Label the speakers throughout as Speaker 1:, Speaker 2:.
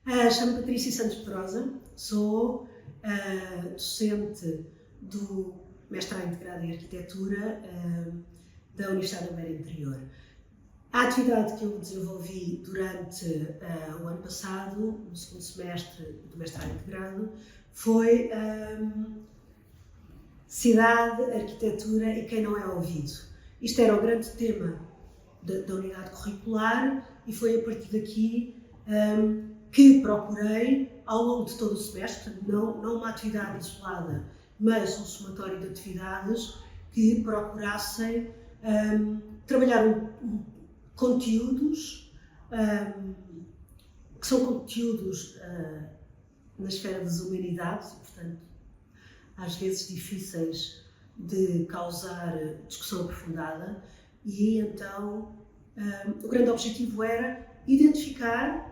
Speaker 1: Chamo-me Patrícia Santos Pedrosa, sou docente do mestrado integrado em Arquitetura da Universidade da Beira Interior. A atividade que eu desenvolvi durante o ano passado, no segundo semestre do mestrado integrado, foi cidade, arquitetura e quem não é ouvido. Isto era o grande tema da unidade curricular e foi a partir daqui que procurei, ao longo de todo o semestre, não uma atividade isolada, mas um somatório de atividades que procurassem trabalhar conteúdos que são conteúdos na esfera das humanidades, portanto, às vezes difíceis de causar discussão aprofundada, e então o grande objetivo era identificar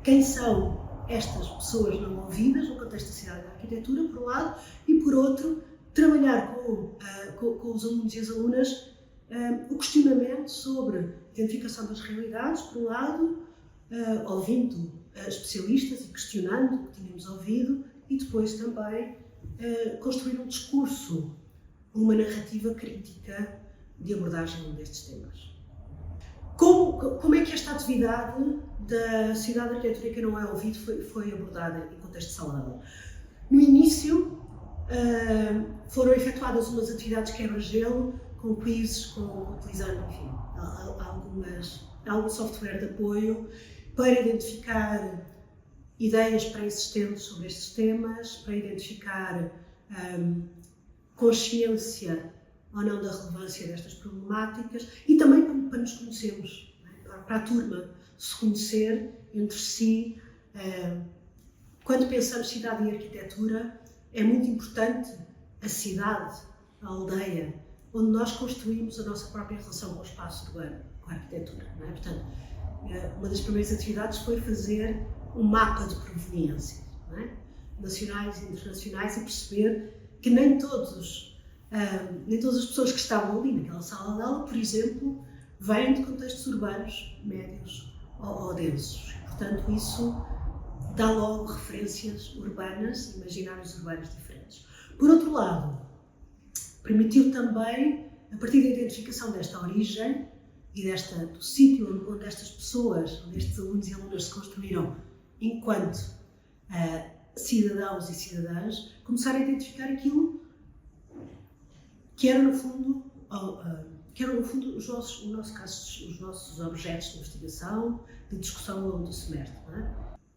Speaker 1: quem são estas pessoas não ouvidas no contexto da cidade e da arquitetura, por um lado, e por outro, trabalhar com os alunos e as alunas o questionamento sobre a identificação das realidades, por um lado, ouvindo especialistas e questionando o que tínhamos ouvido, e depois também construir um discurso, uma narrativa crítica de abordagem destes temas. Como é que esta atividade da cidade arquitetura que não é ouvido foi abordada em contexto de sala de aula? No início foram efetuadas umas atividades quebra-gelo, com quizzes, utilizando, enfim, algum software de apoio para identificar ideias pré-existentes sobre estes temas, para identificar consciência ou não da relevância destas problemáticas e também para nos conhecermos, para a turma se conhecer entre si. Quando pensamos cidade e arquitetura, é muito importante a cidade, a aldeia, onde nós construímos a nossa própria relação com o espaço urbano, com a arquitetura. Não é? Portanto, uma das primeiras atividades foi fazer um mapa de proveniência, não é? Nacionais e internacionais, e perceber que nem todas as pessoas que estavam ali naquela sala de aula, por exemplo, vêm de contextos urbanos médios ou densos. Portanto, isso dá logo referências urbanas, imaginários urbanos diferentes. Por outro lado, permitiu também, a partir da identificação desta origem e do sítio onde estas pessoas, onde estes alunos e alunas se construíram enquanto cidadãos e cidadãs, começar a identificar aquilo que eram, no fundo, os nossos objetos de investigação, de discussão ao longo do semestre. Não é?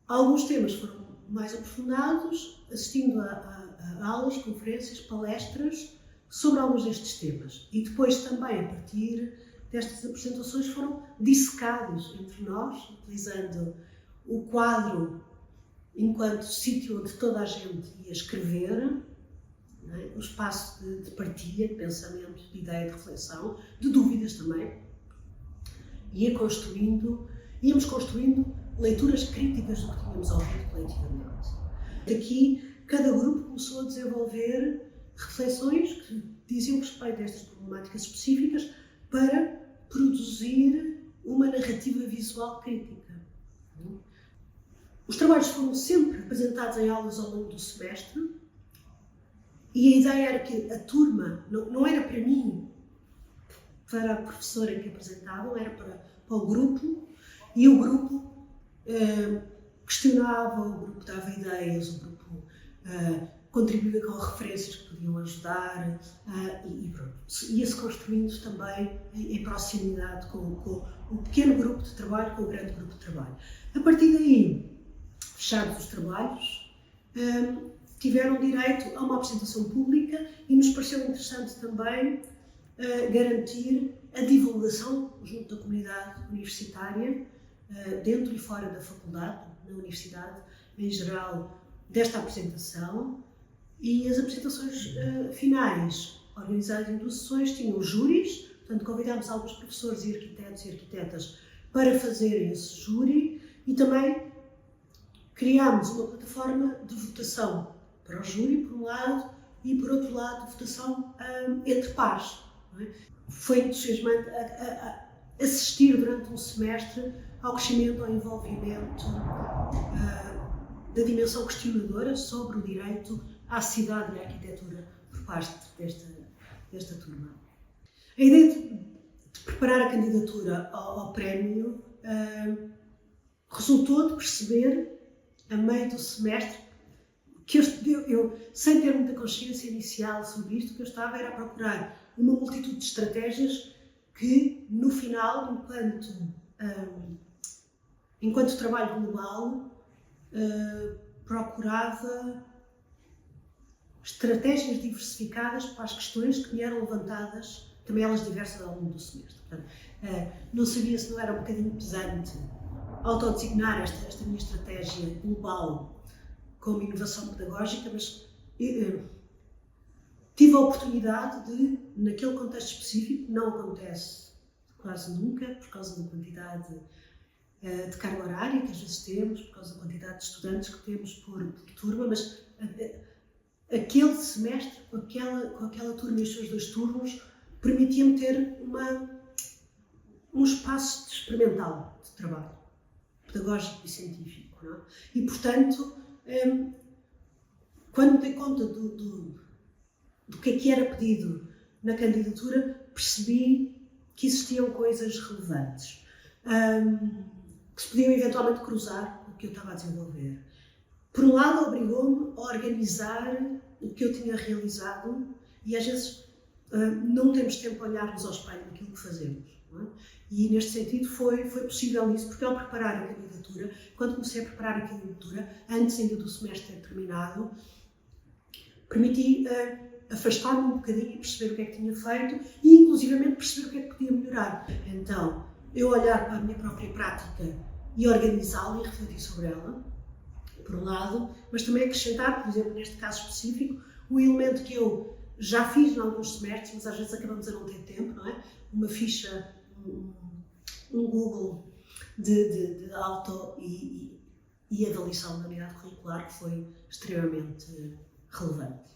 Speaker 1: Alguns temas foram mais aprofundados, assistindo a aulas, conferências, palestras sobre alguns destes temas. E depois também, a partir destas apresentações, foram dissecados entre nós, utilizando o quadro enquanto sítio onde toda a gente ia escrever, o espaço de partilha, de pensamento, de ideia, de reflexão, de dúvidas também. Íamos construindo leituras críticas do que tínhamos ouvido coletivamente. Daqui, cada grupo começou a desenvolver reflexões que diziam respeito a estas problemáticas específicas para produzir uma narrativa visual crítica. Os trabalhos foram sempre apresentados em aulas ao longo do semestre e a ideia era que a turma, não era para mim, para a professora que apresentava, era para o grupo, e o grupo questionava, o grupo dava ideias, o grupo contribuía com referências que podiam ajudar e pronto. Ia-se construindo também em proximidade com o pequeno grupo de trabalho, com o grande grupo de trabalho. A partir daí, fechados os trabalhos, tiveram direito a uma apresentação pública e nos pareceu interessante também garantir a divulgação junto da comunidade universitária, dentro e fora da faculdade, na universidade em geral, desta apresentação. E as apresentações finais, organizadas em 2 sessões, tinham júris, portanto convidámos alguns professores e arquitetos e arquitetas para fazerem esse júri e também criámos uma plataforma de votação para o júri, por um lado, e por outro lado, votação entre pares. Não é? Foi entusiasmante assistir durante um semestre ao crescimento, ao envolvimento da dimensão questionadora sobre o direito à cidade e à arquitetura por parte desta turma. A ideia de preparar a candidatura ao prémio resultou de perceber, a meio do semestre, que eu, sem ter muita consciência inicial sobre isto, o que eu estava era a procurar uma multitude de estratégias que, no final, enquanto trabalho global, procurava estratégias diversificadas para as questões que me eram levantadas, também elas diversas ao longo do semestre. Portanto, não sabia se não era um bocadinho pesante autodesignar esta minha estratégia global como inovação pedagógica, mas tive a oportunidade de, naquele contexto específico, não acontece quase nunca, por causa da quantidade de carga horária que às vezes temos, por causa da quantidade de estudantes que temos por turma, mas aquele semestre, com aquela turma e os seus 2 turnos, permitia-me ter um espaço experimental de trabalho, pedagógico e científico. Não é? E, portanto, quando me dei conta do que era pedido na candidatura, percebi que existiam coisas relevantes, que se podiam eventualmente cruzar com o que eu estava a desenvolver. Por um lado, obrigou-me a organizar o que eu tinha realizado e, às vezes, não temos tempo a olharmos ao espelho naquilo que fazemos. Não é? E, neste sentido, foi possível isso, porque ao preparar a candidatura, quando comecei a preparar a candidatura, antes ainda do semestre ter terminado, permiti afastar-me um bocadinho e perceber o que é que tinha feito e, inclusivamente, perceber o que é que podia melhorar. Então, eu olhar para a minha própria prática e organizá-la e refletir sobre ela, por um lado, mas também acrescentar, por exemplo, neste caso específico, um elemento que eu já fiz em alguns semestres, mas às vezes acabamos a não ter tempo, não é? Uma ficha, um Google de auto e avaliação da unidade curricular que foi extremamente relevante.